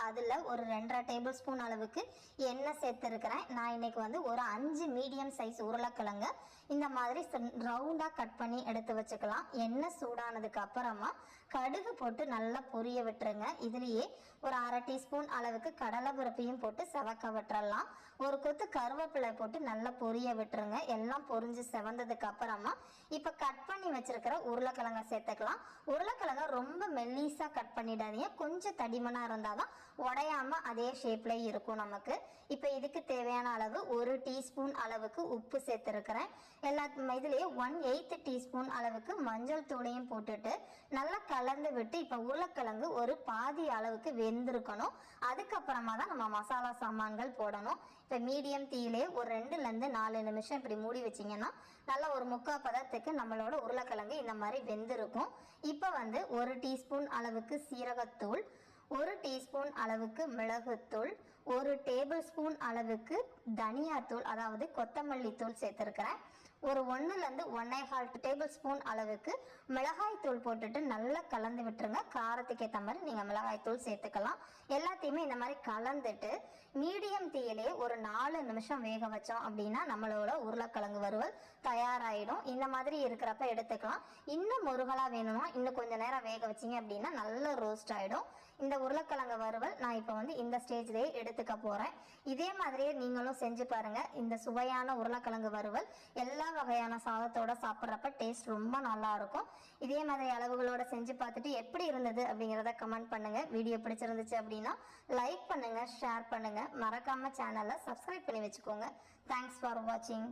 அதில் ஒரு 2.5 table spoon அளவுக்கு எண்ணெய் சேர்த்துருக்கிறேன். நான் இன்னைக்கு வந்து ஒரு 5 மீடியம் சைஸ் உருளைக்கிழங்கு இந்த மாதிரி ரவுண்டாக கட் பண்ணி எடுத்து வச்சுக்கலாம். எண்ணெய் சூடானதுக்கு அப்புறமா கடுகு போட்டு நல்லா பொரிய விட்டுருங்க. இதுலேயே ஒரு 1/2 டீஸ்பூன் அளவுக்கு கடலைப்பருப்பையும் போட்டு செவக்க விட்டுறலாம். ஒரு கொத்து கருவேப்பிலை போட்டு நல்லா பொரிய விட்டுருங்க. எல்லாம் பொரிஞ்சு செவந்ததுக்கு அப்புறமா இப்போ கட் பண்ணி வச்சிருக்கிற உருளைக்கிழங்கை சேர்த்துக்கலாம். உருளைக்கிழங்கை ரொம்ப மெல்லீஸாக கட் பண்ணிடாதீங்க, கொஞ்சம் தடிமனாக இருந்தால் தான் உடையாம அதே ஷேப்ல இருக்கும் நமக்கு. இப்போ இதுக்கு தேவையான அளவு 1 டீஸ்பூன் அளவுக்கு உப்பு சேர்த்துருக்கிறேன். எல்லா இதுலேயே 1/8 டீஸ்பூன் அளவுக்கு மஞ்சள் தூளையும் போட்டுட்டு நல்லா கலந்து விட்டு இப்போ உருளைக்கிழங்கு ஒரு பாதி அளவுக்கு வெந்திருக்கணும். அதுக்கப்புறமா தான் நம்ம மசாலா சாமான்கள் போடணும். இப்போ மீடியம் தீயிலே ஒரு 2லேருந்து 4 நிமிஷம் இப்படி மூடி வச்சிங்கன்னா நல்லா ஒரு 3/4 பதத்துக்கு நம்மளோட உருளைக்கிழங்கு இந்த மாதிரி வெந்திருக்கும். இப்போ வந்து 1 டீஸ்பூன் அளவுக்கு சீரகத்தூள், 1 டீஸ்பூன் அளவுக்கு மிளகுத்தூள், 1 டேபிள் ஸ்பூன் அளவுக்கு தனியாத்தூள் அதாவது கொத்தமல்லி தூள் சேர்த்துருக்கிறேன். ஒரு 1லேருந்து 1.25 டேபிள் ஸ்பூன் அளவுக்கு மிளகாய் தூள் போட்டுட்டு நல்லா கலந்து விட்டுருங்க. காரத்துக்கு ஏற்ற மாதிரி நீங்கள் மிளகாய் தூள் சேர்த்துக்கலாம். எல்லாத்தையுமே இந்த மாதிரி கலந்துட்டு மீடியம் தீயிலே ஒரு 4 நிமிஷம் வேக வச்சோம் அப்படின்னா நம்மளோட உருளைக்கிழங்கு வறுவல் தயாராகிடும். இந்த மாதிரி இருக்கிறப்ப எடுத்துக்கலாம். இன்னும் முருகலாக வேணுமா இன்னும் கொஞ்சம் நேரம் வேக வச்சிங்க அப்படின்னா நல்ல ரோஸ்ட் ஆகிடும். இந்த உருளைக்கிழங்கு வறுவல் நான் இப்போ வந்து இந்த ஸ்டேஜ்லேயே எடுத்துக்க போகிறேன். இதே மாதிரியே நீங்களும் செஞ்சு பாருங்கள். இந்த சுவையான உருளைக்கிழங்கு வறுவல் எல்லா வகையான சாதத்தோட சாப்பிட்றப்ப டேஸ்ட் ரொம்ப நல்லா இருக்கும். இதே மாதிரி அளவுகளோட செஞ்சு பார்த்துட்டு எப்படி இருந்தது அப்படிங்கிறத கமெண்ட் பண்ணுங்க. வீடியோ பிடிச்சிருந்துச்சு அப்படின்னா லைக் பண்ணுங்க, ஷேர் பண்ணுங்க, மறக்காம சேனலை சப்ஸ்கிரைப் பண்ணி வச்சுக்கோங்க. தேங்க்ஸ் ஃபார் வாட்சிங்.